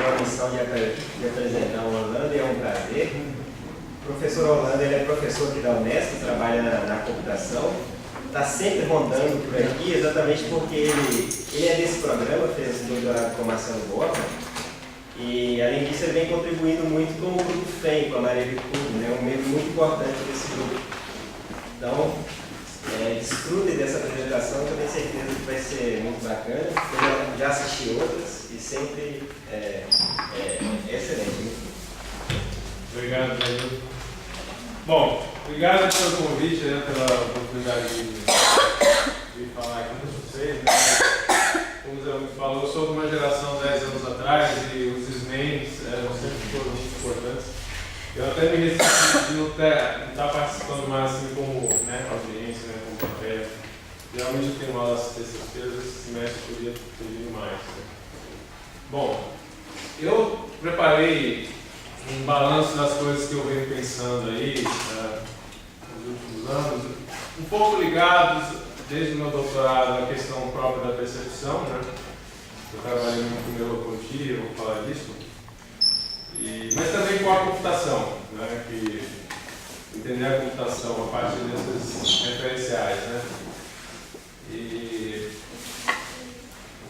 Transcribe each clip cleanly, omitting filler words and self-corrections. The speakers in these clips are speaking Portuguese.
tenho a missão de apresentar o Orlando e é um prazer. O professor Orlando ele é professor aqui da Unesp, trabalha na computação, está sempre rondando por aqui, exatamente porque ele é desse programa, fez doutorado com Marcelo Borba, e além disso ele vem contribuindo muito com o grupo FEM, com a Maria Bicudo, né, um membro muito importante desse grupo. Então, desfrutem dessa apresentação, que eu tenho certeza que vai ser muito bacana. Eu já assisti outras e sempre é excelente. Obrigado, Danilo. Bom, obrigado pelo convite, né, pela oportunidade de falar aqui com vocês. Né? Como o Zé Luiz falou, eu sou de uma geração 10 anos atrás e os SNEMs sempre foram muito importantes. Eu até me resisti de não estar participando mais assim como, né, audiência, né, como papel. Geralmente eu tenho aulas terças-feiras, esse semestre eu podia ter vindo mais. Né? Bom, eu preparei um balanço das coisas que eu venho pensando aí nos últimos anos, um pouco ligados desde o meu doutorado à questão própria da percepção, né? Eu trabalhei muito com neurocontia, vou falar disso. Mas também com a computação, né, que entender a computação a partir desses referenciais. Né?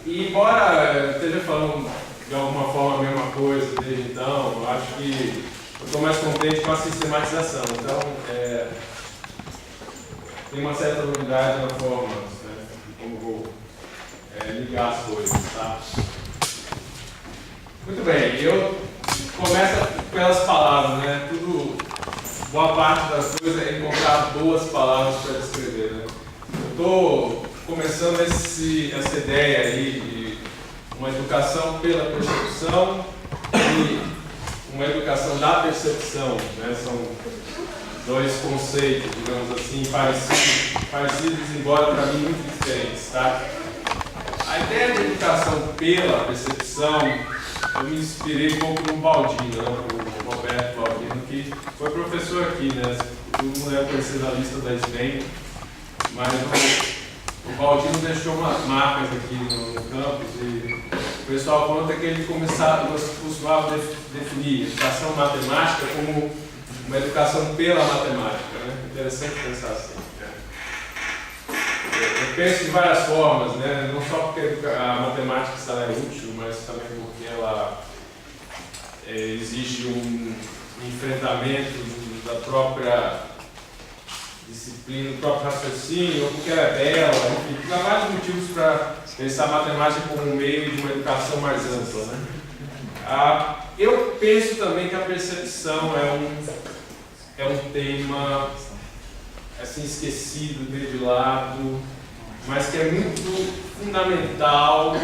E embora eu esteja falando de alguma forma a mesma coisa desde então, eu acho que eu estou mais contente com a sistematização. Então, tem uma certa novidade na forma, né, de como vou ligar as coisas. Tá? Muito bem, eu começa pelas palavras, né? Boa parte das coisas é encontrar boas palavras para descrever, né? Eu estou começando essa ideia aí de uma educação pela percepção e uma educação da percepção, né? São dois conceitos, digamos assim, parecidos, embora para mim muito diferentes, tá? A ideia de educação pela percepção, eu me inspirei um pouco no Baldino, né? O Roberto Baldino, que foi professor aqui, né? Todo mundo deve conhecer na lista da SBEM, mas o Baldino deixou umas marcas aqui no campus e o pessoal conta que ele costumava definir educação matemática como uma educação pela matemática, né? Interessante pensar assim. Eu penso de várias formas, né? Não só porque a matemática é útil, mas também porque ela exige um enfrentamento da própria disciplina, do próprio raciocínio, ou porque ela é bela, enfim, há vários motivos para pensar a matemática como um meio de uma educação mais ampla. Né? Eu penso também que a percepção é um tema assim, esquecido, meio de lado, mas que é muito fundamental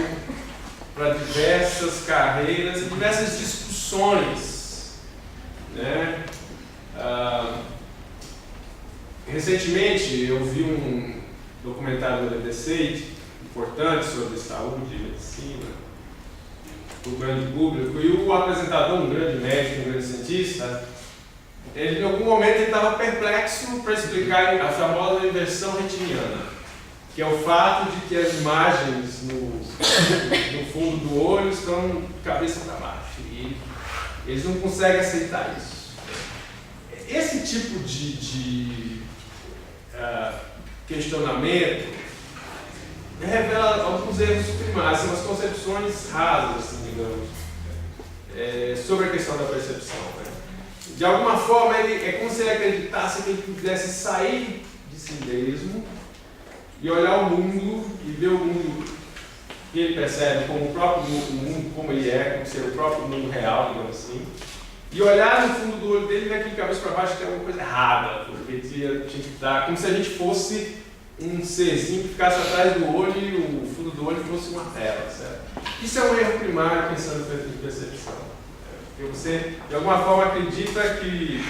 para diversas carreiras e diversas discussões. Né? Recentemente eu vi um documentário do BBC importante sobre saúde e medicina, para o grande público, e o apresentador, um grande médico, um grande cientista, ele, em algum momento ele estava perplexo para explicar a famosa inversão retiniana, que é o fato de que as imagens no fundo do olho estão de cabeça para baixo e eles não conseguem aceitar isso. Esse tipo de questionamento revela alguns erros primários, umas concepções rasas, assim, digamos, sobre a questão da percepção. Né? De alguma forma, é como se ele acreditasse que ele pudesse sair de si mesmo e olhar o mundo e ver o mundo que ele percebe como o próprio mundo, como ele é, como ser o próprio mundo real, digamos assim, e olhar no fundo do olho dele e ver aqui de cabeça para baixo que tem alguma coisa errada, porque tinha que estar como se a gente fosse um serzinho que ficasse atrás do olho e o fundo do olho fosse uma tela, certo? Isso é um erro primário pensando em percepção. Porque você, de alguma forma, acredita que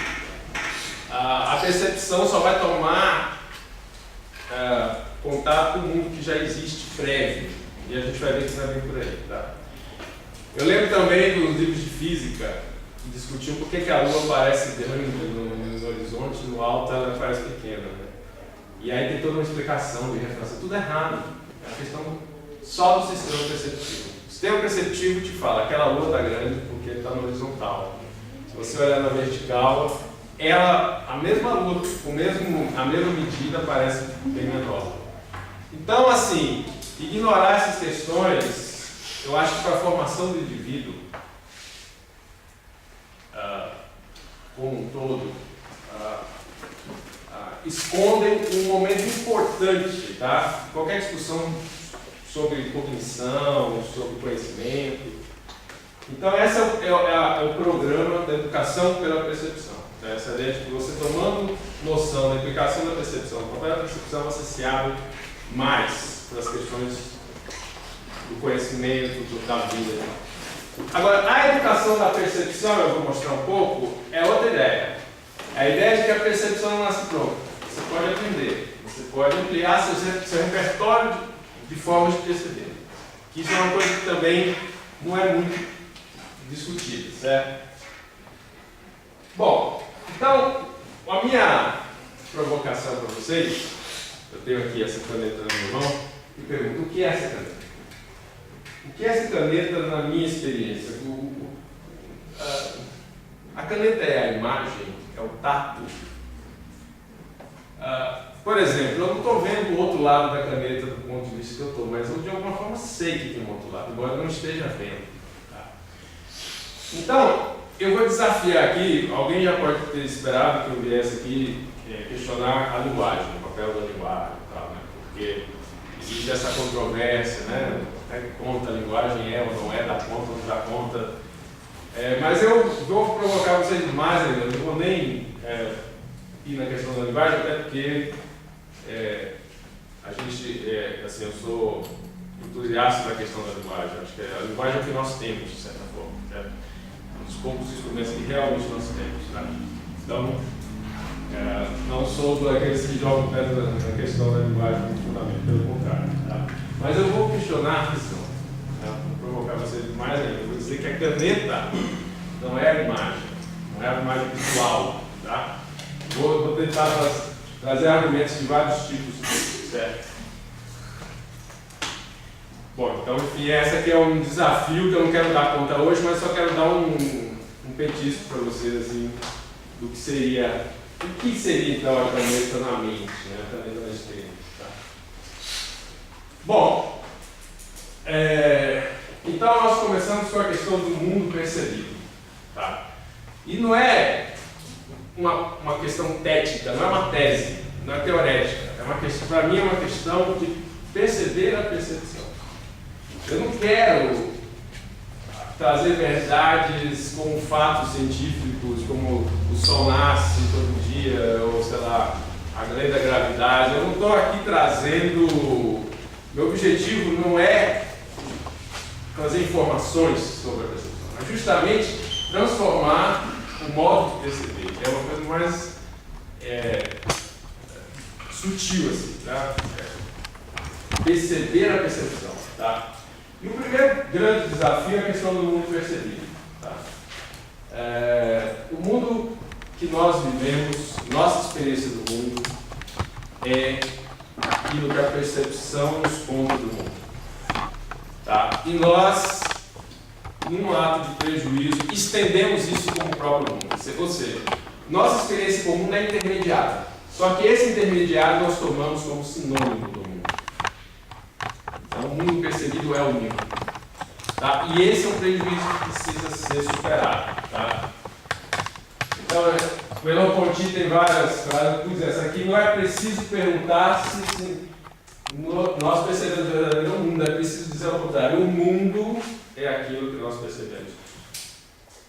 a percepção só vai tomar contato com o mundo que já existe prévio. E a gente vai ver que não é bem por aí. Tá? Eu lembro também dos livros de física que discutiam por que a Lua aparece grande no horizonte, no alto ela parece pequena. Né? E aí tem toda uma explicação de refração. Tudo errado. É a questão só do sistema perceptivo. sistema perceptivo te fala, aquela lua está grande porque está no horizontal. Se você olhar na vertical, a mesma lua, a mesma medida parece bem menor. Então, assim, ignorar essas questões, eu acho que para a formação do indivíduo, como um todo, escondem um momento importante, tá? Qualquer discussão sobre cognição, sobre conhecimento. Então, esse é o programa da educação pela percepção. Tá? Essa ideia de que você tomando noção da implicação da percepção, do papel da percepção, você se abre mais para as questões do conhecimento, da vida. Agora, a educação da percepção, eu vou mostrar um pouco, é outra ideia. É a ideia de que a percepção não nasce pronta. Você pode aprender, você pode ampliar seu repertório de formas de perceber. Isso é uma coisa que também não é muito discutida, certo? Bom, então, a minha provocação para vocês, eu tenho aqui essa caneta na minha mão, e pergunto, o que é essa caneta? O que é essa caneta na minha experiência? A caneta é a imagem, é o tato. Por exemplo, eu não estou vendo o outro lado da caneta do ponto de vista que eu estou, mas eu de alguma forma sei que tem um outro lado, embora eu não esteja vendo. Tá? Então, eu vou desafiar aqui, alguém já pode ter esperado que eu viesse aqui questionar a linguagem, o papel da linguagem e tal, né? Porque existe essa controvérsia, né? Conta a linguagem é ou não é, dá conta ou não dá conta. Mas eu vou provocar vocês mais ainda, eu não vou nem ir na questão da linguagem, até porque a gente, assim, eu sou entusiasta da questão da linguagem. Acho que a linguagem é o que nós temos, de certa forma. É um dos poucos instrumentos que realmente nós temos. Tá? Então, não sou daqueles que jogam pedra na questão da linguagem profundamente, pelo contrário. Tá? Mas eu vou questionar a visão. Tá? Vou provocar vocês mais ainda. Eu vou dizer que a caneta não é a imagem, não é a imagem visual. Tá? Vou tentar trazer argumentos de vários tipos, certo? Bom, então, enfim, esse aqui é um desafio que eu não quero dar conta hoje, mas só quero dar um petisco para vocês, assim, do que seria, então, a caneta na mente, né? A caneta na experiência, tá? Bom, então nós começamos com a questão do mundo percebido, tá? E não é uma questão técnica, não é uma tese, não é teorética. É uma questão, para mim, é uma questão de perceber a percepção. Eu não quero trazer verdades como fatos científicos, como o sol nasce todo dia, ou sei lá, a lei da gravidade. Eu não estou aqui trazendo. Meu objetivo não é trazer informações sobre a percepção, mas justamente transformar o modo de perceber, que é uma coisa mais sutil, assim, tá? Perceber a percepção, tá? E o primeiro grande desafio é a questão do mundo percebido, tá? O mundo que nós vivemos, nossa experiência do mundo, é aquilo que a percepção nos conta do mundo, tá? E nós, num ato de prejuízo, estendemos isso como o próprio mundo. Ou seja, nossa experiência comum é intermediária. Só que esse intermediário nós tomamos como sinônimo do mundo. Então, o mundo percebido é o mundo. Tá? E esse é um prejuízo que precisa ser superado. Tá? Então, o Merleau-Ponty tem várias coisas. Essa aqui não é preciso perguntar se nós percebemos o verdadeiro mundo, é preciso dizer ao contrário. O mundo é aquilo que nós percebemos.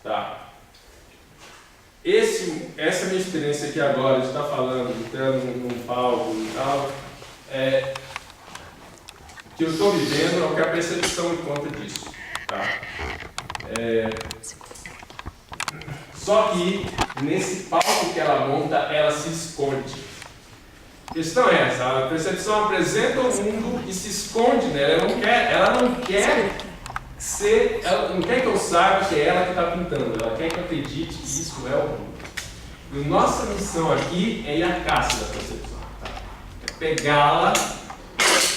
Tá? Essa minha experiência aqui agora, de estar falando, entrando num palco e tal, que eu estou vivendo é o que a percepção me conta disso. Tá? Só que nesse palco que ela monta, ela se esconde. A questão é essa: a percepção apresenta o mundo e se esconde nela. Ela não quer que eu saiba que é ela que está pintando. Ela quer que eu acredite que isso é o mundo. E nossa missão aqui é ir à caça da percepção. Tá? É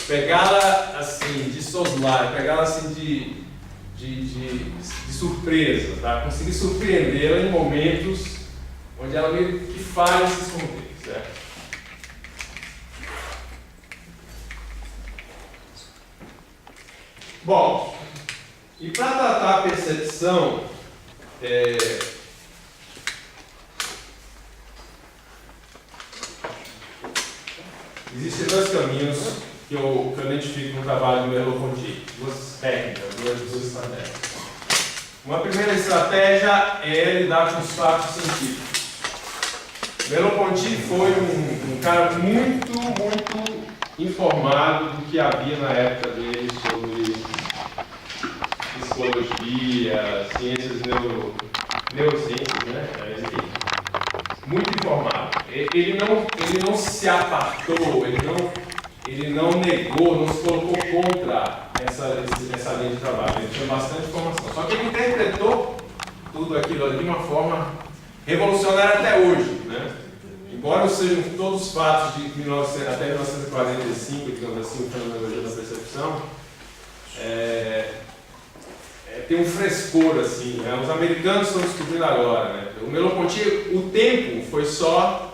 pegá-la assim de soslaio, pegá-la assim de surpresa, tá? Conseguir surpreendê-la em momentos onde ela meio que falha em se esconder, certo? Bom, e para tratar a percepção, existem dois caminhos que eu identifico no trabalho do Merleau-Ponty, duas técnicas, duas estratégias. Uma primeira estratégia é lidar com os fatos científicos. Merleau-Ponty foi um cara muito informado do que havia na época dele sobre psicologia, ciências, neurociências, né? Enfim, muito informado. Ele não se apartou, ele não negou, não se colocou contra essa linha de trabalho. Ele tinha bastante informação. Só que ele interpretou tudo aquilo de uma forma revolucionária até hoje, né? Embora não sejam todos os fatos de até 1945, digamos assim, fenomenologia da percepção, tem um frescor, assim, né? Os americanos estão descobrindo agora, né? O Merleau-Ponty, o tempo foi só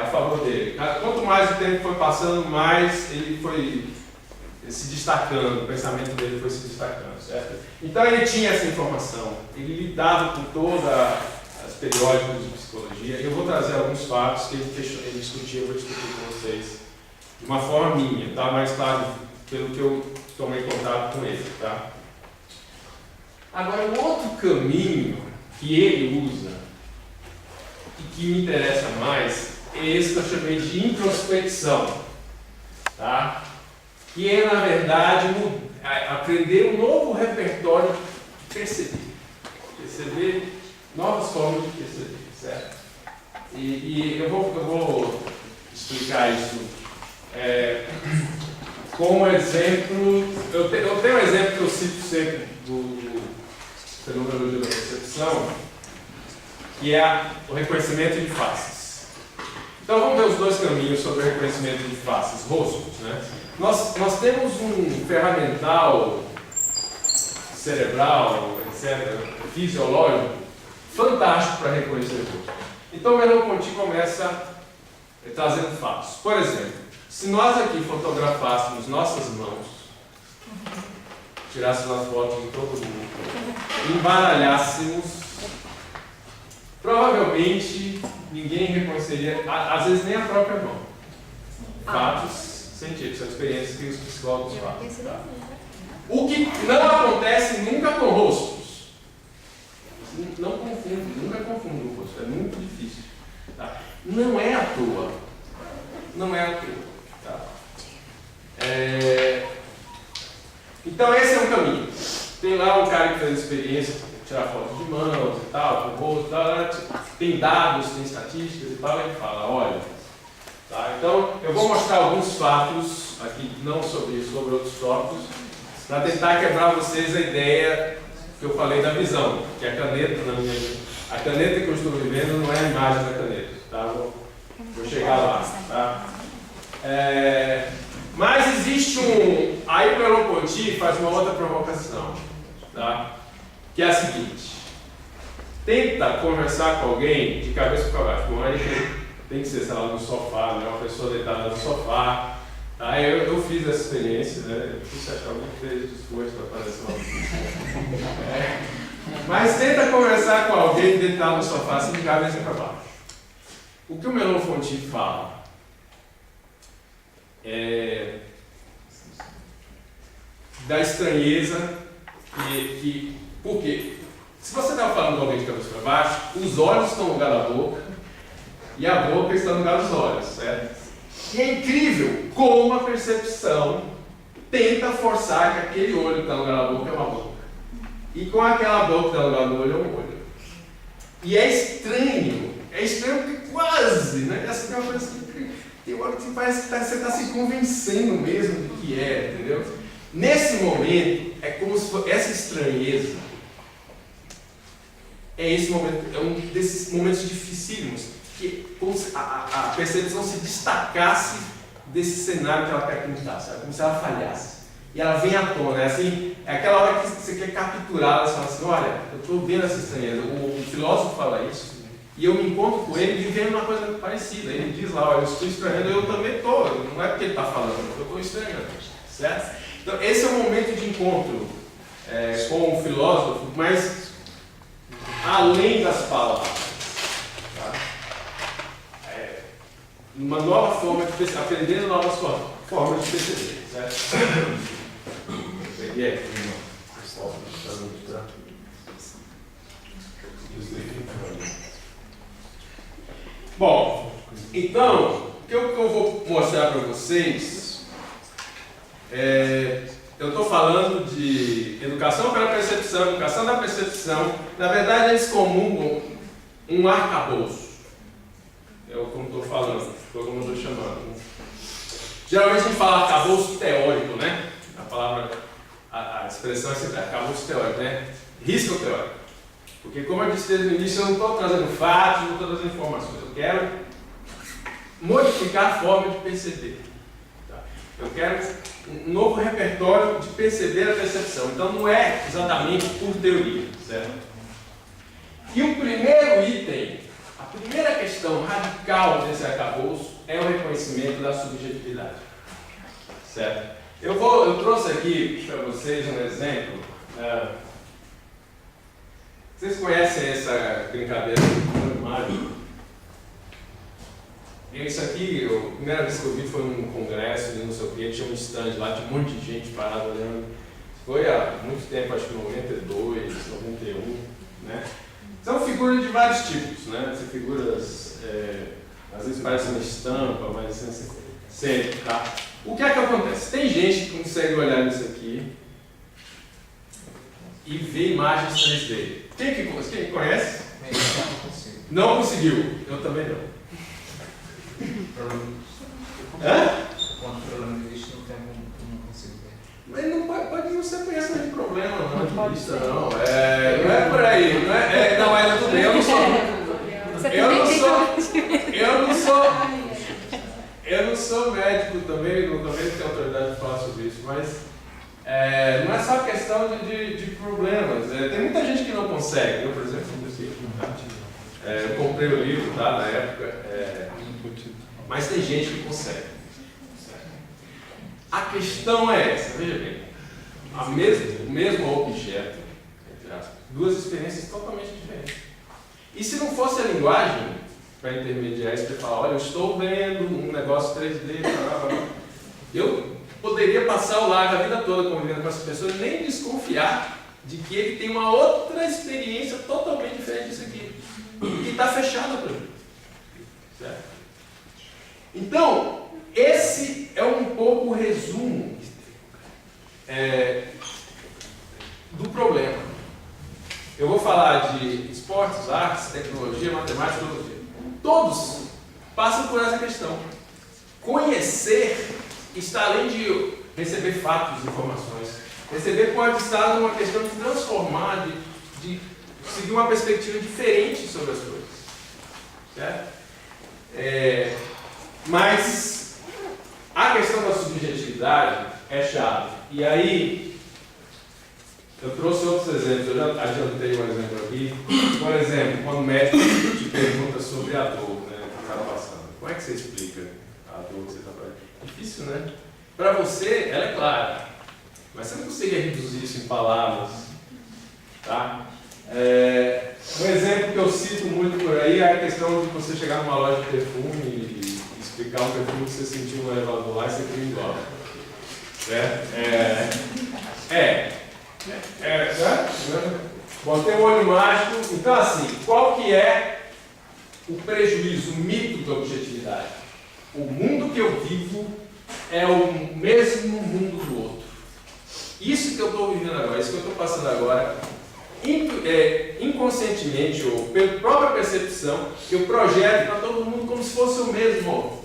a favor dele. Quanto mais o tempo foi passando, mais ele foi se destacando, o pensamento dele foi se destacando, certo? Então ele tinha essa informação, ele lidava com todos os periódicos de psicologia. Eu vou trazer alguns fatos que ele discutia, eu vou discutir com vocês de uma forma minha, tá? Mais claro, pelo que eu tomei contato com ele, tá? Agora, o outro caminho que ele usa e que me interessa mais é esse que eu chamei de introspecção, tá? Que é, na verdade, aprender um novo repertório de perceber novas formas de perceber, certo? E eu vou explicar isso como exemplo. Eu tenho um exemplo que eu cito sempre do fenomenologia da percepção, que é o reconhecimento de faces. Então vamos ver os dois caminhos sobre o reconhecimento de faces, rostos, né? Nós temos um ferramental cerebral, etc., fisiológico, fantástico para reconhecer rosto. Então o Merleau-Ponty começa trazendo fatos. Por exemplo, se nós aqui fotografássemos nossas mãos, tirássemos as fotos de todo mundo, embaralhássemos, provavelmente ninguém reconheceria, às vezes nem a própria mão. Fatos científicos, são experiências que os psicólogos fazem. Tá? O que não acontece nunca com rostos. Não confundo, nunca confundo o rosto, é muito difícil. Tá? Não é à toa. Não é à toa. Tá? Então esse é um caminho. Tem lá um cara que fez experiência, tirar fotos de mãos e tal, com o rosto, tal, tem dados, tem estatísticas e tal, ele fala, olha. Tá? Então eu vou mostrar alguns fatos aqui, não sobre outros tópicos, para tentar quebrar vocês a ideia que eu falei da visão, que a caneta, a caneta que eu estou vivendo não é a imagem da caneta. Tá? Vou chegar lá. Tá? Mas existe aí o Merleau-Ponty faz uma outra provocação, tá? Que é a seguinte: tenta conversar com alguém de cabeça para baixo. Bom, aí tem que ser, sei lá, no sofá, né? Uma pessoa deitada no sofá. Tá? Eu fiz essa experiência, né? Eu preciso achar alguém que fez esforço para fazer essa Mas tenta conversar com alguém deitado no sofá, assim, de cabeça para baixo. O que o Merleau-Ponty fala da estranheza por quê? Se você está falando com alguém de cabeça para baixo, os olhos estão no lugar da boca e a boca está no lugar dos olhos, certo? E é incrível como a percepção tenta forçar que aquele olho que está no lugar da boca é uma boca e com aquela boca que está no lugar do olho é um olho. E é estranho porque quase, né? Essa é uma coisa que tem hora que parece que você está se convencendo mesmo do que é, entendeu? Nesse momento, é como se essa estranheza é um desses momentos dificílimos, que como se a percepção se destacasse desse cenário que ela quer pintar, sabe? Como se ela falhasse. e ela vem à tona. É assim, é aquela hora que você quer capturá-la, você fala assim, olha, eu estou vendo essa estranheza. O filósofo fala isso, e eu me encontro com ele vivendo uma coisa parecida. Ele diz lá, olha, eu estou estranhando, eu também estou. Não é porque ele está falando, eu estou estranhando. Certo? Então, esse é o momento de encontro com o filósofo, mas além das palavras. Tá? Uma nova forma de perceber, aprendendo novas formas de perceber. Certo? Peguei aqui, bom, então, o que eu vou mostrar para vocês eu estou falando de educação pela percepção, educação da percepção. Na verdade, eles comungam um arcabouço. É o como estou falando, como eu estou chamando. Geralmente a gente fala arcabouço teórico, né? A palavra, a expressão é sempre arcabouço teórico, né? Risco teórico. Porque, como eu disse desde o início, eu não estou trazendo fatos, não estou trazendo informações. Eu quero modificar a forma de perceber. Tá? Eu quero um novo repertório de perceber a percepção. Então, não é exatamente por teoria, certo? E o primeiro item, a primeira questão radical desse arcabouço é o reconhecimento da subjetividade, certo? Eu trouxe aqui para vocês um exemplo. Vocês conhecem essa brincadeira do mágico? Isso aqui, a primeira vez que eu vi foi num congresso, não sei o que, tinha um stand lá, tinha um monte de gente parada olhando. Foi há muito tempo, acho que 92, 91, né? São figuras de vários tipos, né? Essas figuras, às vezes parecem uma estampa, mas assim, sempre, tá? O que é que acontece? Tem gente que consegue olhar nisso aqui e ver imagens 3D. Quem conhece? Não conseguiu. Eu também não. Quando o problema existe no tempo, não consigo ver. Mas não pode não ser pensa de problema, não, de vista, não. Não é por aí. Não, mas tudo bem. Eu não sou médico também, não tenho autoridade de falar sobre isso, mas não é só questão de problemas. Tem muita gente que não consegue. Eu, por exemplo, não consigo. Eu comprei o livro, tá, na época, mas tem gente que consegue. A questão é essa, veja bem, o mesmo objeto, entre aspas, duas experiências totalmente diferentes. E se não fosse a linguagem para intermediar isso, para falar, olha, eu estou vendo um negócio 3D, eu poderia passar o largo a vida toda convivendo com essa pessoa e nem desconfiar de que ele tem uma outra experiência totalmente diferente disso aqui, que está fechada para mim. Certo? Então, esse é um pouco o resumo do problema. Eu vou falar de esportes, artes, tecnologia, matemática, filosofia. Todos passam por essa questão. Conhecer está além de receber fatos, informações. Receber pode estar numa questão de transformar, de seguir uma perspectiva diferente sobre as coisas. Certo? Mas a questão da subjetividade é chave. E aí, eu trouxe outros exemplos. Eu já adiantei um exemplo aqui. Por exemplo, quando o médico te pergunta sobre a dor, né, que está passando. Como é que você explica a dor que você está passando? Difícil, né? Para você, ela é clara. Mas você não consegue reduzir isso em palavras. Tá? Um exemplo que eu cito muito por aí é a questão de você chegar numa loja de perfume e explicar um perfume que você sentiu no elevador lá e você queria ir embora. Bom, tem um olho mágico. Então, assim, qual que é o prejuízo, o mito da objetividade? O mundo que eu vivo é o mesmo mundo do outro. Isso que eu estou vivendo agora, isso que eu estou passando agora, inconscientemente ou pela própria percepção, eu projeto para todo mundo como se fosse o mesmo.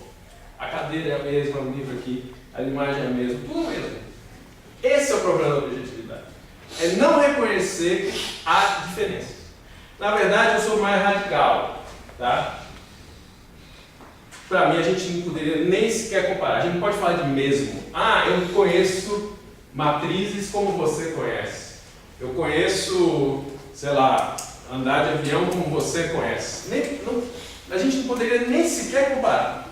A cadeira é a mesma, o livro aqui, a imagem é a mesma, tudo o mesmo. Esse é o problema da objetividade. É não reconhecer a diferença. Na verdade, eu sou mais radical. Tá? Para mim, a gente não poderia nem sequer comparar. A gente não pode falar de mesmo. Eu conheço matrizes como você conhece. Eu conheço, sei lá, andar de avião como você conhece. A gente não poderia nem sequer comparar.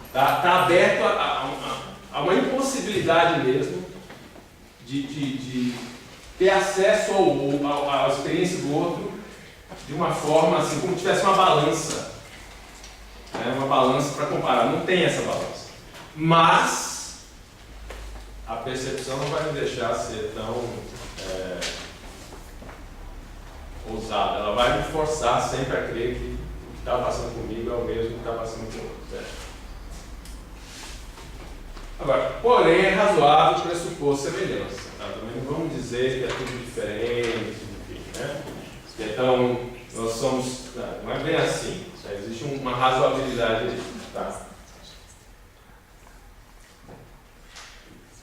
Está aberto a uma impossibilidade mesmo de ter acesso à experiência do outro de uma forma assim, como se tivesse uma balança. Né? Uma balança para comparar. Não tem essa balança. Mas a percepção não vai me deixar ser tão ousada. Ela vai me forçar sempre a crer que o que está passando comigo é o mesmo que está passando com o outro. Certo? Agora, porém, é razoável pressupor semelhança. Tá? Também não vamos dizer que é tudo diferente, enfim, né? Então, nós somos... Não é bem assim. Existe uma razoabilidade aí. Tá?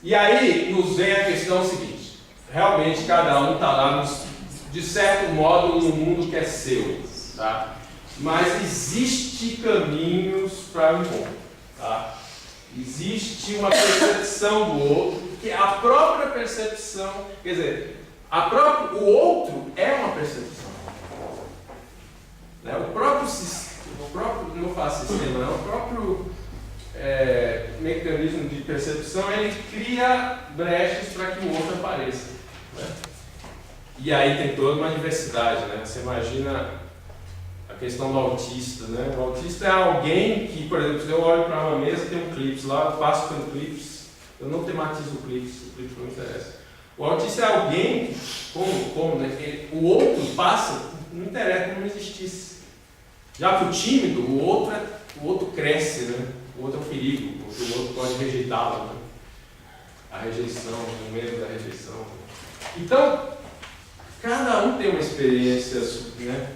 E aí, nos vem a questão seguinte. Realmente, cada um está lá, de certo modo, no mundo que é seu. Tá? Mas existe caminhos para o encontro. Tá? Existe uma percepção do outro, que é a própria percepção, quer dizer, o outro é uma percepção. Né? O próprio, não faço sistema, não, o próprio mecanismo de percepção, ele cria brechas para que o outro apareça. Né? E aí tem toda uma diversidade, né? Você imagina a questão do autista, né? O autista é alguém que, por exemplo, se eu olho para uma mesa, tem um clips lá, eu passo pelo clips, eu não tematizo o clips não interessa. O autista é alguém que, como né? O outro passa, não interessa, como não existisse. Já para o tímido, o outro cresce, né? O outro é um perigo, porque o outro pode rejeitá-lo, né? A rejeição, o medo da rejeição. Então, cada um tem uma experiência, né?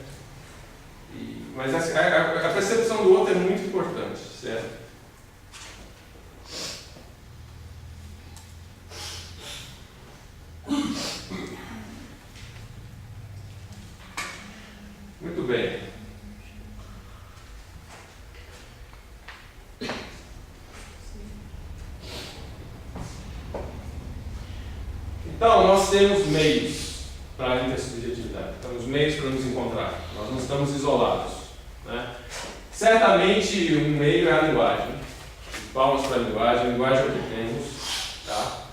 Mas a percepção do outro é muito importante, certo? Muito bem. Então, nós temos meios para a intersubjetividade, temos meios para nos encontrar, nós não estamos isolados. Né? Certamente, um meio é a linguagem. Palmas para a linguagem é o que temos. Tá?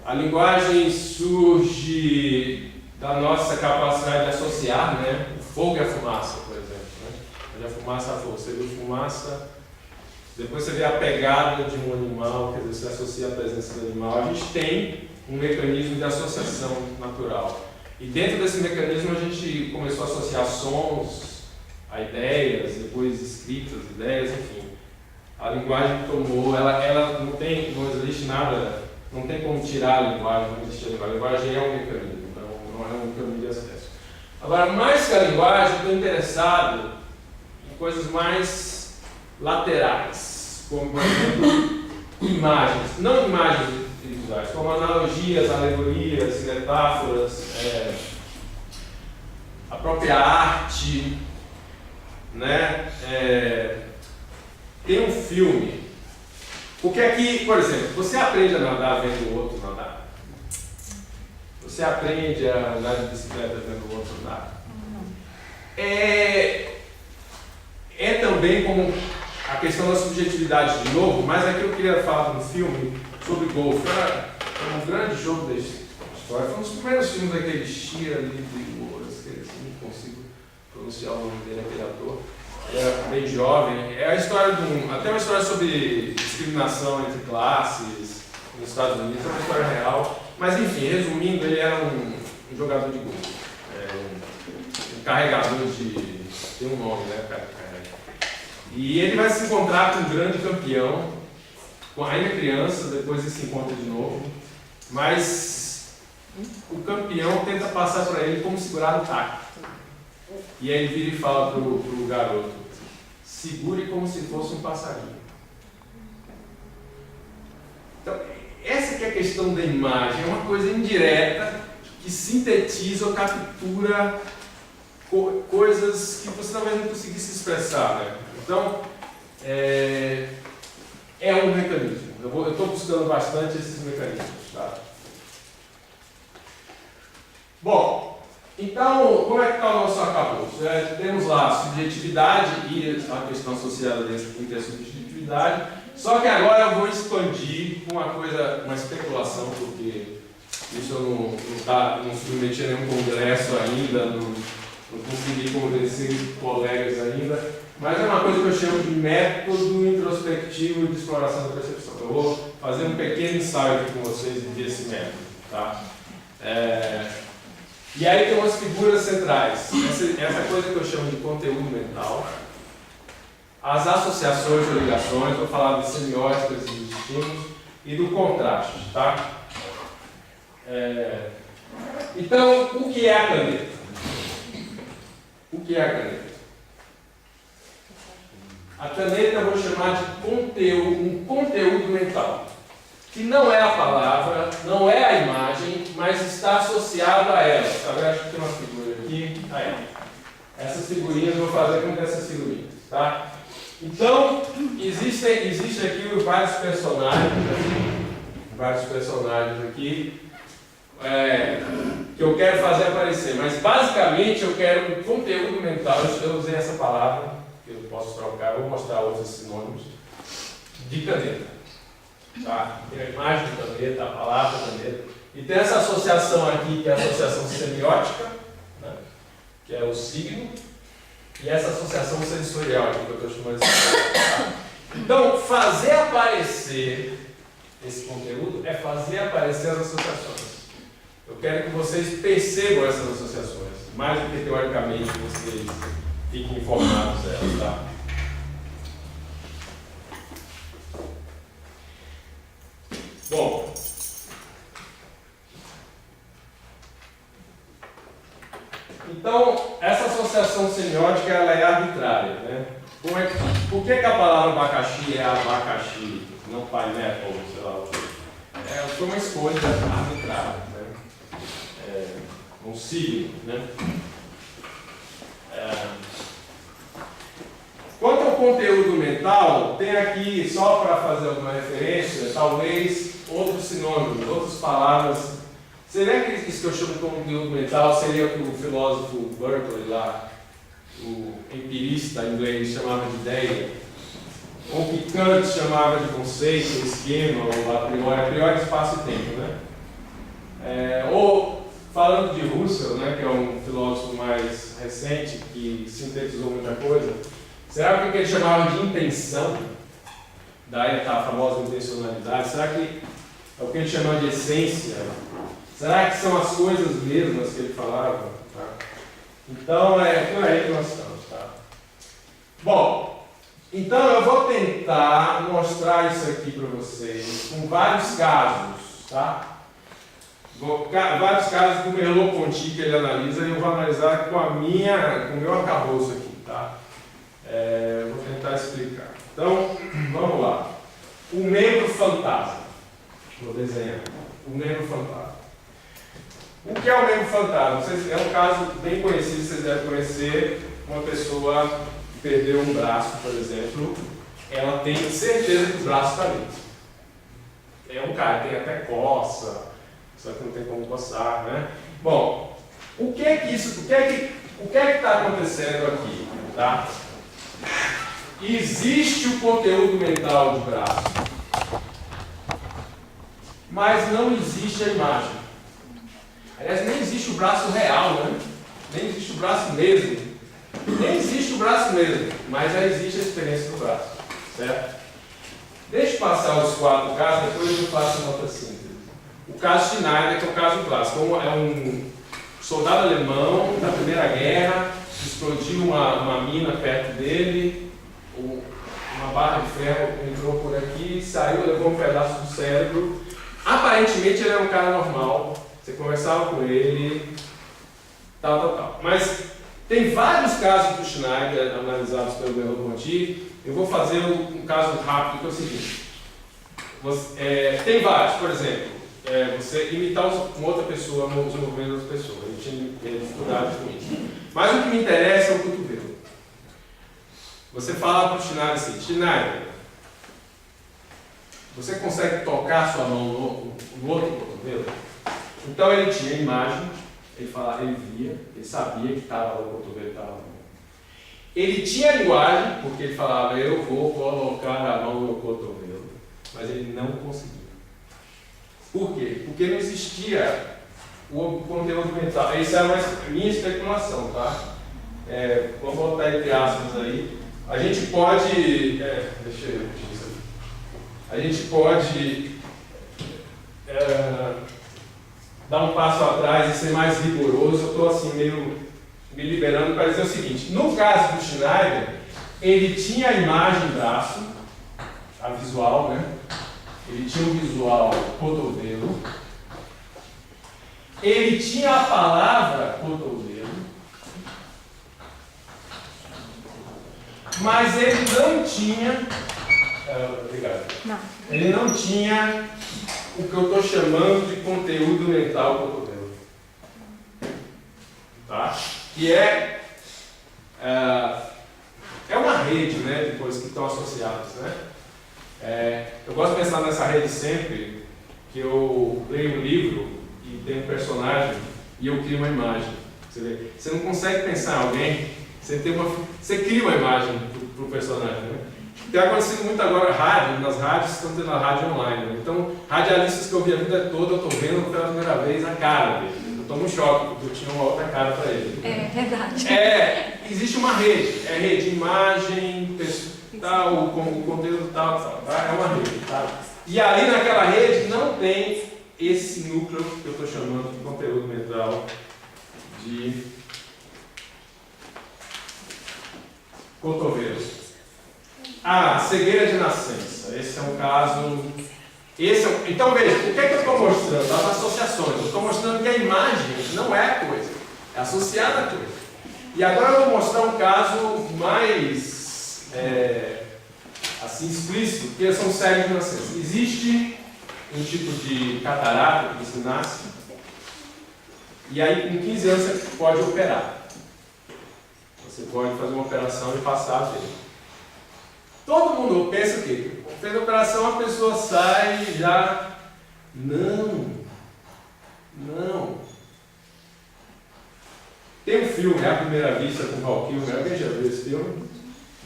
A linguagem surge da nossa capacidade de associar, né? O fogo e a fumaça, por exemplo. Né? Onde a fumaça, a fogo. Você viu fumaça, depois você vê a pegada de um animal, quer dizer, você associa a presença do animal. A gente tem um mecanismo de associação natural. E dentro desse mecanismo a gente começou a associar sons a ideias, depois escritas, ideias, enfim. A linguagem tomou, ela não existe nada, não tem como tirar a linguagem, não existe a linguagem. A linguagem é um mecanismo, não é um caminho de acesso. Agora, mais que a linguagem, eu estou interessado em coisas mais laterais, como, por exemplo, imagens. Não imagens visuais, como analogias, alegorias, metáforas, a própria arte, né? Tem um filme, porque aqui, por exemplo, você aprende a nadar vendo o outro nadar? Você aprende a andar de bicicleta vendo o outro andar? É também como a questão da subjetividade de novo, mas aqui eu queria falar de um filme sobre golfe. É um grande jogo da história. Foi um dos primeiros filmes daquele Shira Livre-Louras, que não consigo pronunciar o nome dele, aquele ator. Era bem jovem. É a história até uma história sobre discriminação entre classes nos Estados Unidos, é uma história real. Mas enfim, resumindo, ele era um jogador de golfe. Um carregador de... tem um nome, né? E ele vai se encontrar com um grande campeão, ainda criança, depois ele se encontra de novo, mas o campeão tenta passar para ele como segurar no taco. E aí ele vira e fala pro garoto: segure como se fosse um passarinho. Então, essa que é a questão da imagem, é uma coisa indireta que sintetiza ou captura coisas que você talvez não conseguisse expressar, né? Então, é um mecanismo. Eu estou buscando bastante esses mecanismos. Tá? Bom, então, como é que está o nosso arcabouço? Temos lá a subjetividade e a questão associada dessa intersubjetividade, só que agora eu vou expandir uma especulação, porque isso eu não submeti a nenhum congresso ainda, não consegui convencer colegas ainda, mas é uma coisa que eu chamo de método introspectivo de exploração da percepção. Eu vou fazer um pequeno ensaio aqui com vocês desse método. Tá? E aí tem umas figuras centrais. Essa coisa que eu chamo de conteúdo mental, as associações ou ligações, vou falar de semióticas e de estímulos, e do contraste. Tá? Então, o que é a caneta? O que é a caneta? A caneta eu vou chamar de um conteúdo mental, que não é a palavra, não é a imagem, mas está associado a ela. Tá vendo? Acho que tem uma figura aqui. Aí. Essas figurinhas eu vou fazer com essas figurinhas. Tá? Então, existe aqui vários personagens aqui que eu quero fazer aparecer, mas basicamente eu quero um conteúdo mental. Eu usei essa palavra, que eu posso trocar, eu vou mostrar outros sinônimos, de caneta. Tá? Tem a imagem da caneta, a palavra caneta. E tem essa associação aqui, que é a associação semiótica, né? Que é o signo, e essa associação sensorial, que eu estou chamando de sensorial. Então, fazer aparecer esse conteúdo é fazer aparecer as associações. Eu quero que vocês percebam essas associações, mais do que teoricamente vocês fiquem informados delas. Tá? Bom, então essa associação semiótica ela é arbitrária, né? Por que a palavra abacaxi é abacaxi, não pineapple, sei lá o que? Foi uma escolha arbitrária, né? Um signo, né? Quanto ao conteúdo mental, tem aqui, só para fazer alguma referência, talvez outros sinônimos, outras palavras. Seria que isso que eu chamo de conteúdo mental seria o que o filósofo Berkeley lá, o empirista inglês, chamava de ideia, ou que Kant chamava de conceito, esquema, ou a priori espaço e tempo, né? Ou falando de Husserl, né, que é um filósofo mais recente que sintetizou muita coisa. Será que o que ele chamava de intenção, daí a famosa intencionalidade, será que é o que ele chamava de essência? Será que são as coisas mesmas que ele falava? Tá? Então, por aí que nós estamos. Tá? Bom, então eu vou tentar mostrar isso aqui para vocês com vários casos. Tá? Vários casos do Merleau-Ponty que ele analisa e eu vou analisar com o meu arcabouço aqui. Tá? Vou tentar explicar. Então, vamos lá. O membro fantasma. Vou desenhar. O membro fantasma. O que é o membro fantasma? É um caso bem conhecido, vocês devem conhecer. Uma pessoa que perdeu um braço, por exemplo, ela tem certeza que o braço está ali. É um cara que tem até coça, só que não tem como coçar, né? Bom, o que é que está acontecendo aqui? Tá? Existe o conteúdo mental do braço, mas não existe a imagem. Aliás, nem existe o braço real, né? Nem existe o braço mesmo. Nem existe o braço mesmo, mas já existe a experiência do braço. Certo? Deixa eu passar os 4 casos, depois eu faço uma outra síntese. O caso Schneider, que é o caso clássico. É um soldado alemão da Primeira Guerra, explodiu uma mina perto dele, uma barra de ferro entrou por aqui, saiu, levou um pedaço do cérebro. Aparentemente ele era um cara normal, você conversava com ele, tal. Mas tem vários casos do Schneider analisados pelo Merleau-Ponty. Eu vou fazer um caso rápido, que é o seguinte. Tem vários, por exemplo, você imitar uma outra pessoa nos movimentos de outra pessoa. A gente tem dificuldade com isso. Mas o que me interessa é o cotovelo. Você fala para o Schneider assim: Schneider, Você consegue tocar sua mão no outro cotovelo? Então ele tinha a imagem, ele falava, ele via, ele sabia que estava lá o cotovelo, estava lá. Ele tinha a linguagem, porque ele falava, eu vou colocar a mão no cotovelo, mas ele não conseguia. Por quê? Porque não existia o conteúdo mental. Essa é a minha especulação, tá? Vamos botar entre aspas aí. A gente pode. Deixa eu isso aqui. A gente pode dar um passo atrás e ser mais rigoroso. Eu estou assim meio me liberando para dizer o seguinte: no caso do Schneider, ele tinha a imagem braço, a visual, né? Ele tinha o visual cotovelo. Ele tinha a palavra cotovelo, mas ele não tinha. Obrigado. Não. Ele não tinha o que eu estou chamando de conteúdo mental cotovelo. Tá? Que é uma rede, né, de coisas que estão associadas. Né? Eu gosto de pensar nessa rede sempre que eu leio um livro e tem um personagem e eu crio uma imagem. Você não consegue pensar em alguém, você cria uma imagem para o personagem. Né? Tem acontecido muito agora nas rádios estão tendo a rádio online. Né? Então, radialistas que eu vi a vida toda, eu estou vendo pela primeira vez a cara dele. Eu estou no choque, porque eu tinha uma outra cara para ele. É verdade. Existe uma rede, rede, imagem, tal, o conteúdo tal, tá? É uma rede. Tá? E ali naquela rede não tem esse núcleo que eu estou chamando de conteúdo mental de cotovelo. Cegueira de nascença. Esse é um caso. Então veja, o que é que eu estou mostrando? As associações. Eu estou mostrando que a imagem não é a coisa, é associada à coisa. E agora eu vou mostrar um caso mais assim, explícito, que são cegos de nascença. Existe um tipo de catarata que você nasce, e aí com 15 anos você pode operar. Você pode fazer uma operação e passar a ver. Todo mundo pensa o quê? Fez a operação, a pessoa sai e já... Não. Tem um filme, A Primeira Vista, com Val Kilmer. Alguém já viu esse filme?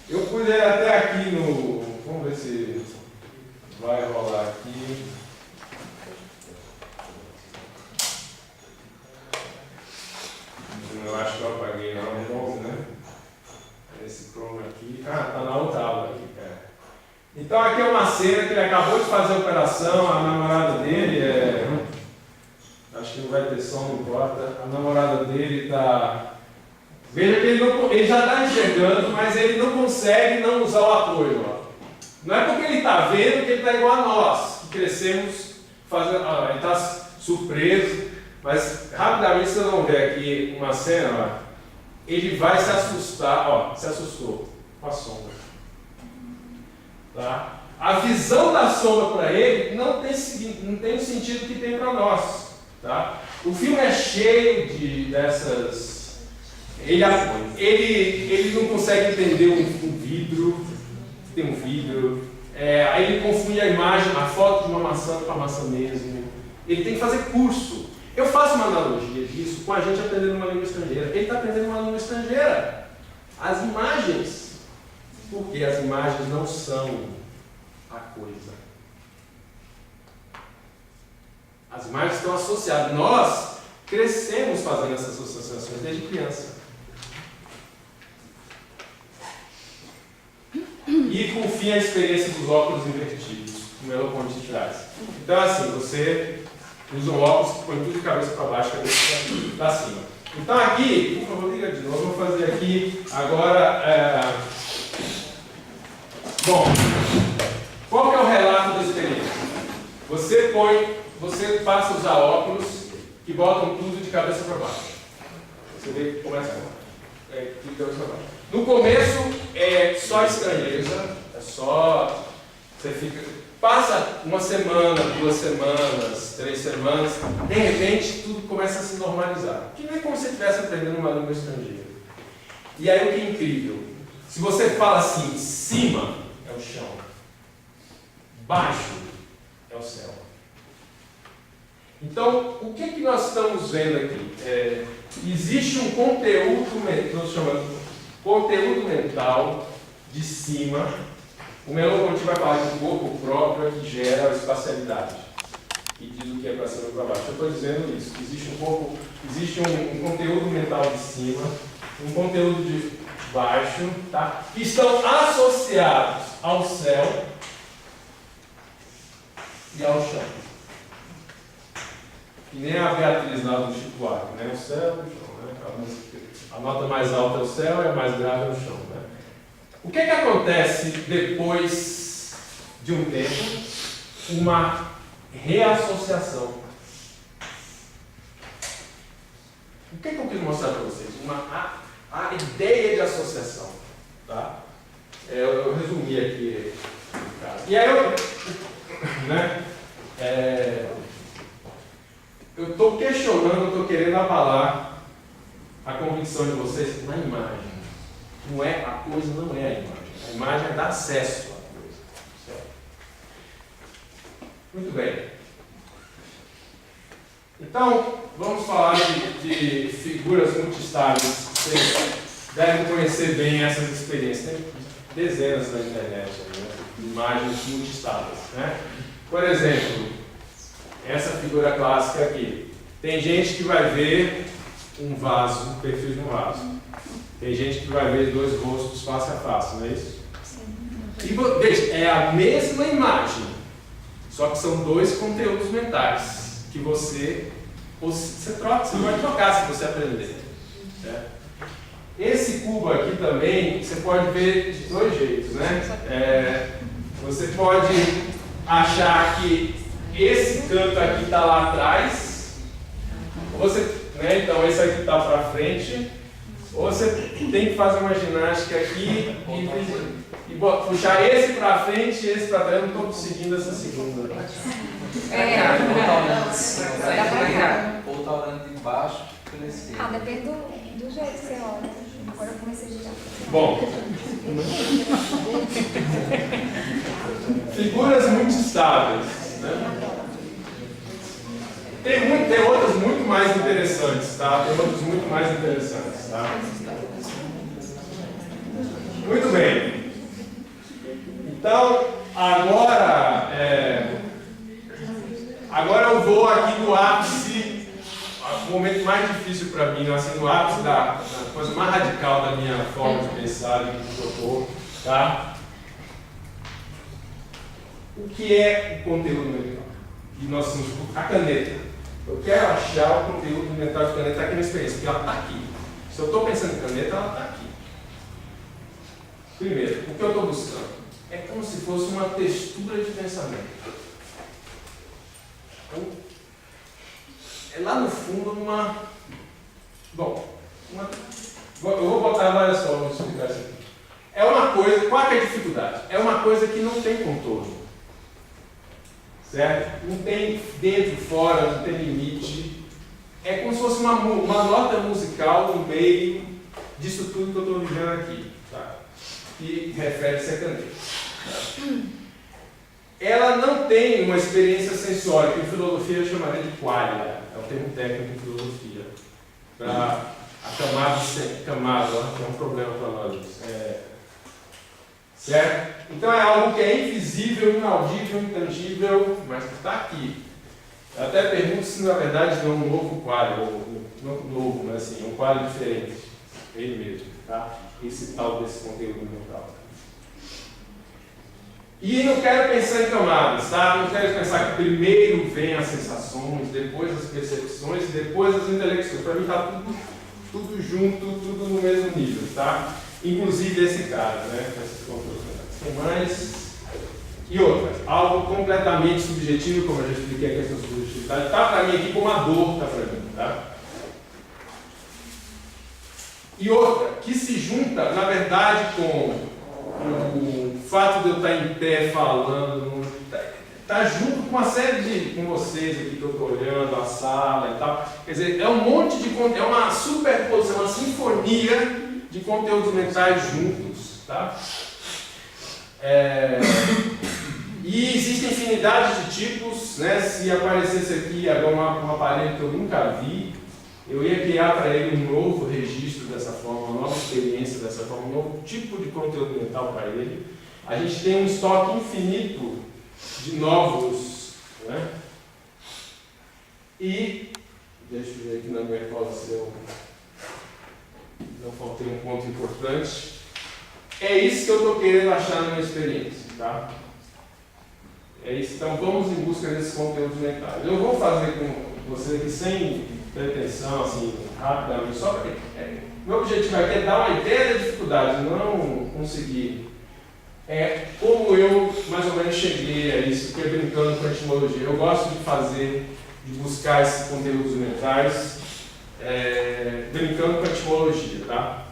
Eu fui até aqui no... Vamos ver se vai rolar aqui. Eu acho que eu apaguei não, né? Esse chroma aqui. Tá na outra aba aqui, cara. Então aqui é uma cena que ele acabou de fazer a operação, a namorada dele acho que não vai ter som, não importa. A namorada dele está... Veja que ele já está enxergando, mas ele não consegue não usar o apoio. Ó. Não é porque ele está vendo que ele está igual a nós, que crescemos fazendo... ele está surpreso, mas rapidamente vocês vão ver aqui uma cena, ó. Ele vai se assustar, se assustou com a sombra. Tá? A visão da sombra para ele não tem o sentido que tem para nós. Tá? O filme é cheio dessas... Ele não consegue entender um vidro, tem um vidro, aí ele confunde a imagem, a foto de uma maçã com a maçã mesmo. Ele tem que fazer curso. Eu faço uma analogia disso com a gente aprendendo uma língua estrangeira. Ele está aprendendo uma língua estrangeira. As imagens, porque as imagens não são a coisa. As imagens estão associadas. Nós crescemos fazendo essas associações desde criança. E confia a experiência dos óculos invertidos, como ela Ponte traz. Então, assim, você usa um óculos que põe tudo de cabeça para baixo, cabeça para cima. Então, aqui, por favor, liga de novo. Vou fazer aqui agora. Bom, qual que é o relato da experiência? Você passa a usar óculos que botam tudo de cabeça para baixo. Você vê que começa de cabeça para baixo. No começo é só estranheza, você passa uma semana, 2 semanas, 3 semanas, de repente tudo começa a se normalizar. Que nem como se você estivesse aprendendo uma língua estrangeira. E aí o que é incrível? Se você fala assim, cima é o chão, baixo é o céu. Então, o que nós estamos vendo aqui? Existe um conteúdo, nós chamamos de conteúdo mental de cima. O Merleau-Ponty vai falar que o corpo próprio é que gera a espacialidade e diz o que é para cima e para baixo. Eu estou dizendo isso, que existe um conteúdo mental de cima, um conteúdo de baixo, tá? Que estão associados ao céu e ao chão. Que nem a Beatriz lá do Chico Buarque, né? O céu e o chão, né? A nota mais alta é o céu e a mais grave é o chão, né? O que acontece depois de um tempo? Uma reassociação. O que eu quis mostrar para vocês? A ideia de associação. Tá? Eu resumi aqui. E aí eu estou questionando, eu estou querendo abalar a convicção de vocês na imagem. A coisa não é a imagem. A imagem dá acesso à coisa. Certo? Muito bem. Então, vamos falar de figuras multistáveis. Vocês devem conhecer bem essas experiências. Tem dezenas na internet, né? Imagens multistáveis. Né? Por exemplo, essa figura clássica aqui. Tem gente que vai ver um vaso, um perfil de um vaso. Tem gente que vai ver dois rostos face a face, não é isso? E veja, é a mesma imagem, só que são dois conteúdos mentais que você troca, você pode trocar se você aprender. Certo? Esse cubo aqui também, você pode ver de dois jeitos, né? Você pode achar que esse canto aqui está lá atrás, então esse aqui está para frente, ou você tem que fazer uma ginástica aqui e puxar esse para frente e esse para trás. Eu não estou conseguindo essa segunda. Ou tá olhando de baixo para cima. Depende do jeito que você olha. Agora eu comecei a girar. Bom, figuras muito estáveis, né? Tem outras muito mais interessantes, tá? Tem outras muito mais interessantes, tá? Muito bem. Então, agora eu vou aqui no ápice, o momento mais difícil para mim, assim, no ápice da coisa mais radical da minha forma de pensar, de que eu estou, tá? O que é o conteúdo mental? E nós somos a caneta. Eu quero achar o conteúdo mental de caneta aqui na experiência, porque ela está aqui. Se eu estou pensando em caneta, ela está aqui. Primeiro, o que eu estou buscando? É como se fosse uma textura de pensamento. Então, é lá no fundo eu vou botar várias formas de explicar isso aqui. É uma coisa, qual é a dificuldade? É uma coisa que não tem contorno. Certo? Não tem dentro, fora, não tem limite. É como se fosse uma nota musical no meio disso tudo que eu estou vivendo aqui. Tá? E refere-se a caneta. Tá? Ela não tem uma experiência sensória, que em filosofia eu chamaria de qualia. É o termo técnico de filosofia. Para a camada, que é um problema para nós. Certo? Então é algo que é invisível, inaudível, intangível, mas que está aqui. Eu até pergunto se na verdade não é um novo quadro, não novo, mas assim, um quadro diferente. Ele mesmo, tá? Esse tal desse conteúdo mental. E não quero pensar em camadas, tá? Não quero pensar que primeiro vem as sensações, depois as percepções e depois as intelecções. Para mim está tudo junto, tudo no mesmo nível, tá? Inclusive esse cara, né? Esses conteúdos mentais. Tem mais. E outra, algo completamente subjetivo, como eu já expliquei a questão da subjetividade, está para mim aqui como a dor, está para mim, tá? E outra, que se junta, na verdade, com o fato de eu estar em pé falando, está junto com uma série de, com vocês aqui que eu estou olhando, a sala e tal. Quer dizer, é um monte de conteúdo, é uma superposição, uma sinfonia de conteúdos mentais juntos, tá? E existem infinidade de tipos, né? Se aparecesse aqui agora um aparelho que eu nunca vi, eu ia criar para ele um novo registro dessa forma, uma nova experiência dessa forma, um novo tipo de conteúdo mental para ele. A gente tem um estoque infinito de novos, né? E, deixa eu ver aqui na minha cola se eu não faltei um ponto importante. É isso que eu estou querendo achar na minha experiência, tá? É isso. Então vamos em busca desses conteúdos mentais. Eu vou fazer com você aqui sem pretensão, assim, rapidamente, só para meu objetivo aqui é dar uma ideia da dificuldade, não conseguir. É como eu mais ou menos cheguei a isso, fiquei brincando com a etimologia. Eu gosto de fazer, de buscar esses conteúdos mentais, brincando com a etimologia, tá?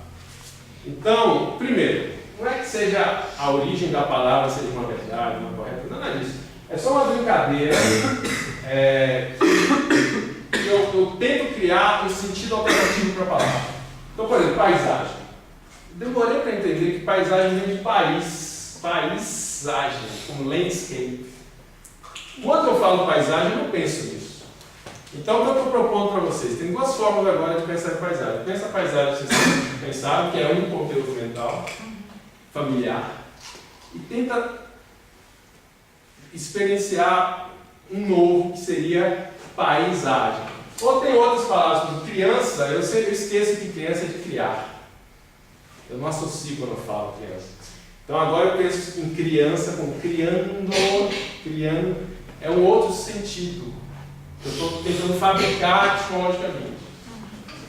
Então, primeiro, não é que seja a origem da palavra seja uma verdade, uma correta, nada disso. É só uma brincadeira. Eu tento criar um sentido alternativo para a palavra. Então, por exemplo, paisagem. Demorei para entender que paisagem vem de paisagem, como landscape. Quando eu falo paisagem, eu não penso nisso. Então, o que eu estou propondo para vocês? Tem duas formas agora de pensar em paisagem. Pensa a paisagem, vocês pensaram, que é um conteúdo mental, familiar, e tenta experienciar um novo, que seria paisagem. Ou tem outras palavras, como criança, eu sempre esqueço que criança é de criar. Eu não associo quando eu falo criança. Então agora eu penso em criança como criando, é um outro sentido. Eu estou tentando fabricar etimologicamente.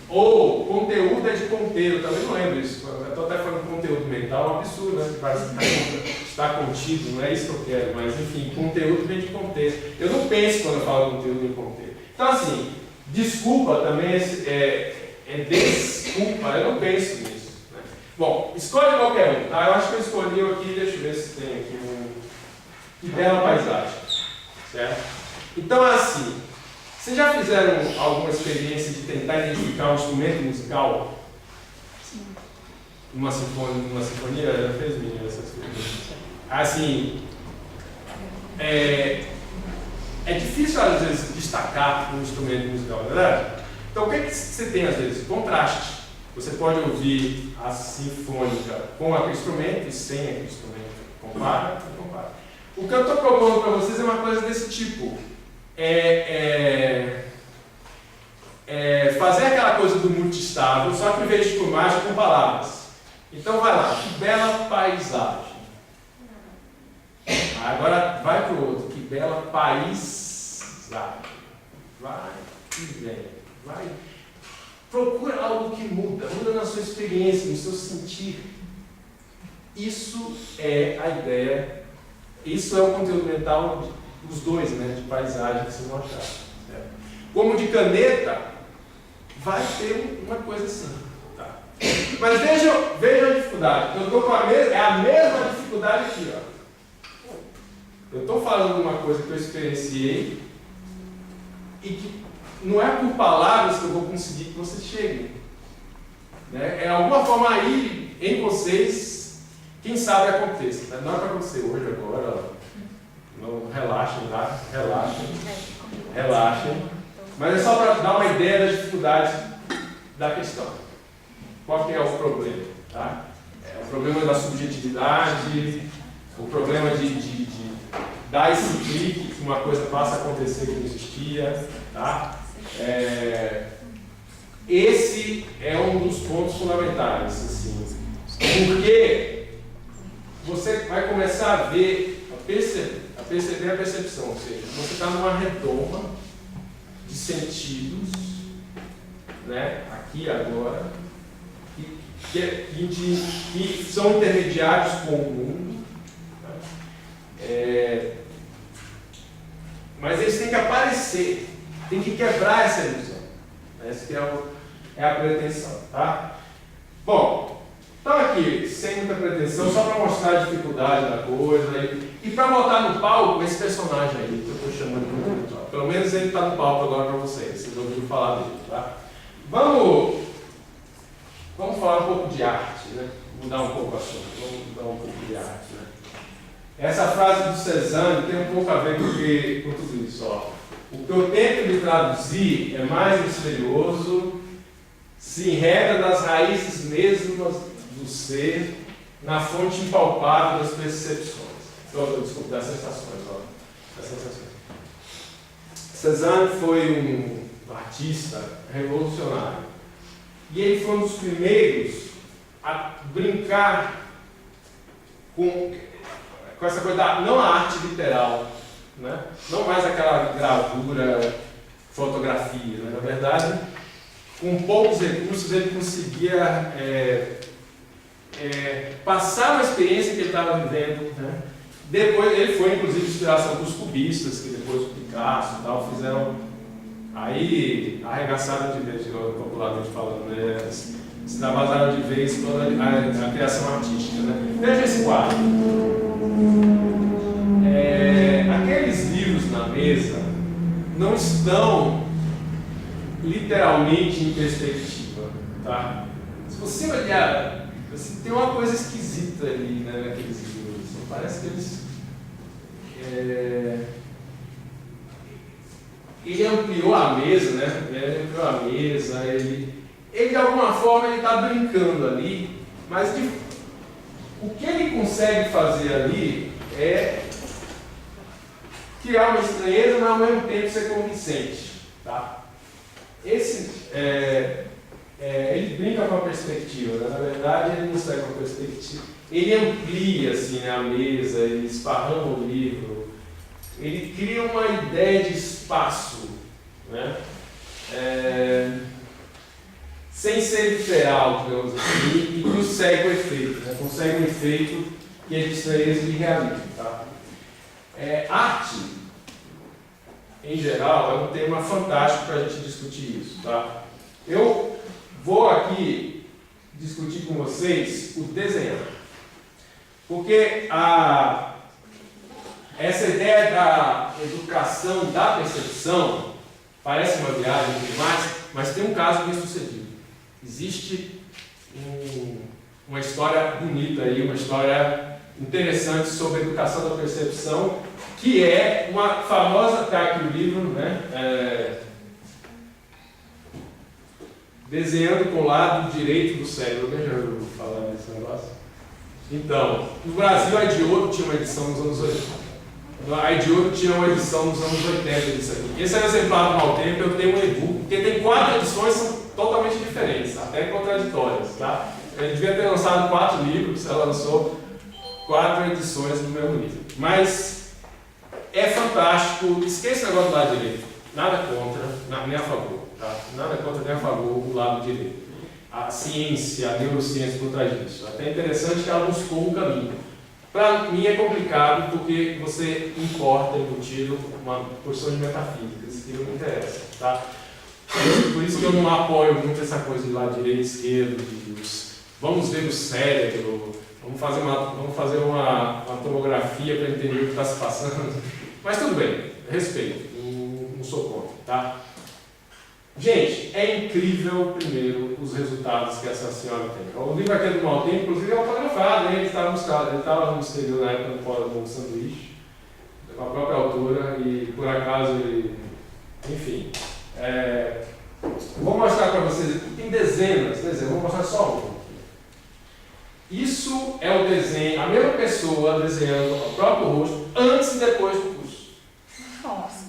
Ou conteúdo é de conteúdo, também não lembro isso. Eu estou até falando conteúdo mental, é um absurdo, né? Está contido, não é isso que eu quero, mas enfim, conteúdo vem de contexto. Eu não penso quando eu falo conteúdo em contexto. Então assim, desculpa também é desculpa, eu não penso nisso. Né? Bom, escolhe qualquer um. Eu acho que eu escolhi aqui, deixa eu ver se tem aqui que bela paisagem. Certo? Então assim, vocês já fizeram alguma experiência de tentar identificar um instrumento musical? Sim. Numa sinfonia? Já fez, menina, essas coisas? Assim, é difícil às vezes destacar um instrumento musical, não é verdade? Então o que você tem às vezes? Contraste. Você pode ouvir a sinfônica com aquele instrumento e sem aquele instrumento. Compara. O que eu estou propondo para vocês é uma coisa desse tipo. Fazer aquela coisa do multiestável, só que em vez de com imagem, com palavras. Então vai lá, que bela paisagem. Agora vai para o outro, que bela paisagem. Vai e vem, vai. Procura algo que muda na sua experiência, no seu sentir. Isso é a ideia, isso é o conteúdo mental dos dois, né, de paisagem que vocês vão achar. Certo? Como de caneta, vai ter uma coisa assim. Tá? Mas veja a dificuldade. Eu estou com a mesma dificuldade aqui. Ó. Eu estou falando uma coisa que eu experienciei e que não é por palavras que eu vou conseguir que vocês cheguem. Né? É alguma forma aí em vocês, quem sabe aconteça. Né? Não é para acontecer hoje, agora. Ó. Não, relaxem, tá? Relaxem. Mas é só para dar uma ideia da dificuldade da questão. Qual que é o problema? Tá? O problema da subjetividade, o problema de dar esse clique que uma coisa passa a acontecer que não existia. Tá? Esse é um dos pontos fundamentais. Assim, porque você vai começar a ver, a perceber a percepção, ou seja, você está numa redoma de sentidos, né, aqui e agora, que são intermediários com o mundo, né? Mas eles têm que aparecer, tem que quebrar essa ilusão. Essa que é a pretensão. Tá? Bom, então aqui, sem muita pretensão, só para mostrar a dificuldade da coisa e para botar no palco esse personagem aí, que eu estou chamando de muito. Pelo menos ele está no palco agora para vocês ouviram falar dele. Tá? Vamos falar um pouco de arte, né? Mudar um pouco o assunto, vamos mudar um pouco de arte. Né? Essa frase do Cézanne tem um pouco a ver com tudo isso. Ó. O que eu tento lhe traduzir é mais misterioso, se enreda nas raízes mesmas do ser, na fonte impalpável das percepções. Desculpa, das sensações. Ó. Das sensações. Cézanne foi um artista revolucionário. E ele foi um dos primeiros a brincar com essa coisa não a arte literal, né? Não mais aquela gravura, fotografia. Né? Na verdade, com poucos recursos ele conseguia passar uma experiência que ele estava vivendo. Né? Depois ele foi inclusive inspiração dos cubistas, que depois o Picasso e tal fizeram, aí arregaçaram de vez, popularmente falando, né? Extravasaram de vez toda a criação artística. Né? Veja esse quadro. Aqueles livros na mesa não estão literalmente em perspectiva. Tá? Se você olhar, tem uma coisa esquisita ali, né, naqueles livros. Parece que eles. Ele ampliou a mesa, né? Ele ampliou a mesa, ele de alguma forma ele está brincando ali, mas o que ele consegue fazer ali é criar uma estranheza, mas ao mesmo tempo ser convincente. Tá? Ele brinca com a perspectiva, né? Na verdade ele não segue com a perspectiva. Ele amplia assim, né, a mesa, ele esparrama o livro, ele cria uma ideia de espaço, né? Sem ser literal, digamos assim, e consegue o efeito, né? Consegue um efeito que é de estranheza e realismo. Tá? Arte, em geral, é um tema fantástico para a gente discutir isso. Tá? Eu vou aqui discutir com vocês o desenhar. Porque essa ideia da educação da percepção parece uma viagem e demais, mas tem um caso bem sucedido. Existe uma história bonita aí, uma história interessante sobre a educação da percepção, que é uma famosa, está aqui o livro, né? Desenhando com o lado direito do cérebro. Alguém já ouviu falar desse negócio? Então, no Brasil a Ediouro tinha uma edição nos anos 80. A Ediouro tinha uma edição nos anos 80 disso aqui. Esse é um exemplar do Mau Tempo, eu tenho um e-book, porque tem 4 edições, são totalmente diferentes, até contraditórias. Tá? Ele devia ter lançado 4 livros, ela lançou 4 edições do mesmo livro. Mas é fantástico, esqueça o negócio do lado direito. Nada contra, nem a favor. Tá? Nada contra nem a favor o lado direito. A ciência, a neurociência por trás disso. Até interessante que ela buscou um caminho. Para mim é complicado porque você importa embutido uma porção de metafísicas que não me interessa. Tá? Por isso que eu não apoio muito essa coisa de lado direito e esquerdo, vamos ver o cérebro, vamos fazer uma tomografia para entender o que está se passando. Mas tudo bem, respeito, não sou contra. Tá? Gente, é incrível, primeiro, os resultados que essa senhora tem. O livro aqui é do Mau Tempo, inclusive é autografado, né? Ele estava no exterior na época no sanduíche, com a própria autora, e por acaso ele. Enfim. Vou mostrar para vocês aqui, tem dezenas, vou mostrar só um. Isso é o desenho, a mesma pessoa desenhando o próprio rosto antes e depois do curso. Nossa.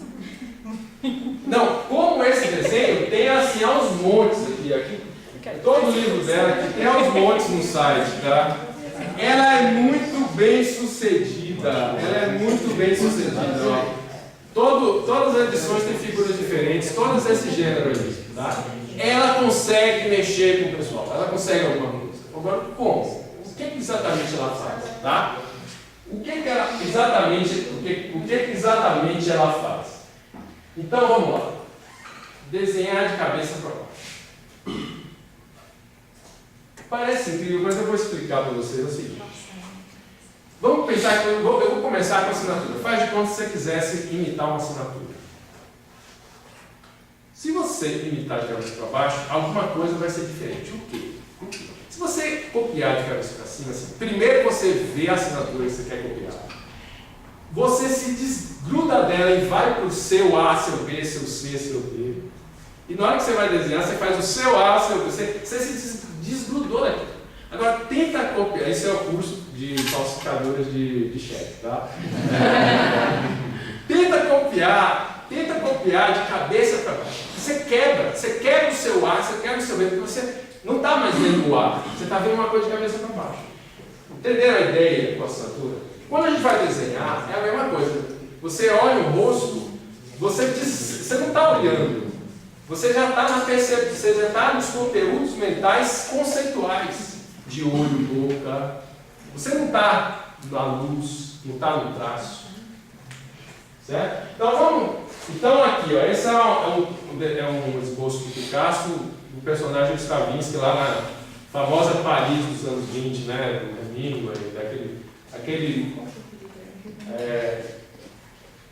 Não, como esse desenho tem assim aos montes aqui. Todo o livro dela aqui tem aos montes no site, tá? Ela é muito bem sucedida. Todas as edições têm figuras diferentes, todas esse gênero aí, tá? Ela consegue mexer com o pessoal, ela consegue alguma coisa. Agora, como? O que exatamente ela faz, tá? O que exatamente ela faz? Então vamos lá. Desenhar de cabeça para baixo. Parece incrível, mas eu vou explicar para vocês o seguinte. Vamos pensar que eu vou começar com a assinatura. Faz de conta se você quisesse imitar uma assinatura. Se você imitar de cabeça para baixo, alguma coisa vai ser diferente. O quê? Se você copiar de cabeça para cima, assim, primeiro você vê a assinatura que você quer copiar. você se desgruda dela e vai para o seu A, seu B, seu C, seu D. E na hora que você vai desenhar, você faz o seu A, seu B, você se desgrudou daqui. Agora, tenta copiar. Esse é o curso de falsificadores de cheque, tá? Tenta copiar de cabeça para baixo. Você quebra o seu A, você quebra o seu B, porque você não está mais vendo o A, você está vendo uma coisa de cabeça para baixo. Entenderam a ideia com a assinatura? Quando a gente vai desenhar, é a mesma coisa. Você olha o rosto, você não está olhando. Você já está você já está nos conteúdos mentais conceituais de olho, boca. Você não está na luz, não está no traço. Certo? Então aqui, ó, esse é um esboço do Picasso, do personagem Stravinsky lá na famosa Paris dos anos 20, né? Do Hemingway,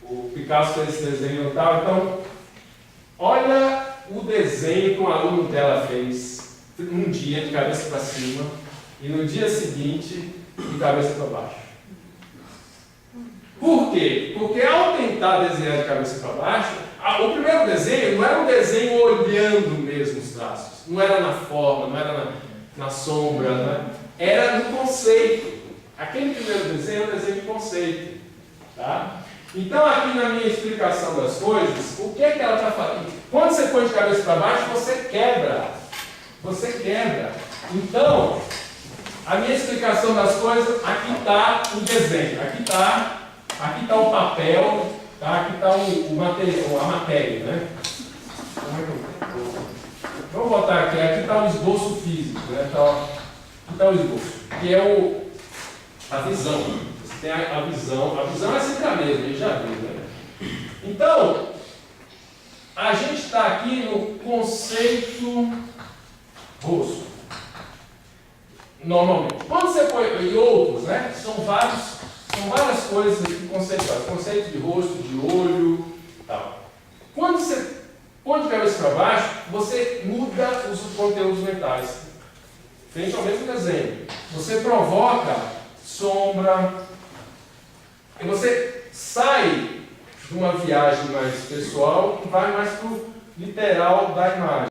o Picasso fez esse desenho e tal. Então, olha o desenho que um aluno dela fez um dia de cabeça para cima e no dia seguinte de cabeça para baixo. Por quê? Porque ao tentar desenhar de cabeça para baixo, o primeiro desenho não era um desenho olhando mesmo os traços, não era na forma, não era na sombra, né? Era no conceito. Aquele primeiro desenho é um desenho de conceito. Tá? Então, aqui na minha explicação das coisas, o que é que ela está falando? Quando você põe de cabeça para baixo, você quebra. Você quebra. Então, a minha explicação das coisas, aqui está o desenho, aqui está o papel, tá? Aqui está o material, a matéria, né? Vamos botar aqui está o esboço físico, né? Aqui está o esboço, que é a visão. Você tem a visão é sempre a mesma, a gente já viu, né? Então, a gente está aqui no conceito rosto. Normalmente. Quando você põe em outros, né? São várias coisas conceituais. Conceito de rosto, de olho, tal. Quando você põe de cabeça para baixo, você muda os conteúdos mentais. Frente ao mesmo desenho. Você provoca sombra. E você sai de uma viagem mais pessoal e vai mais para o literal da imagem.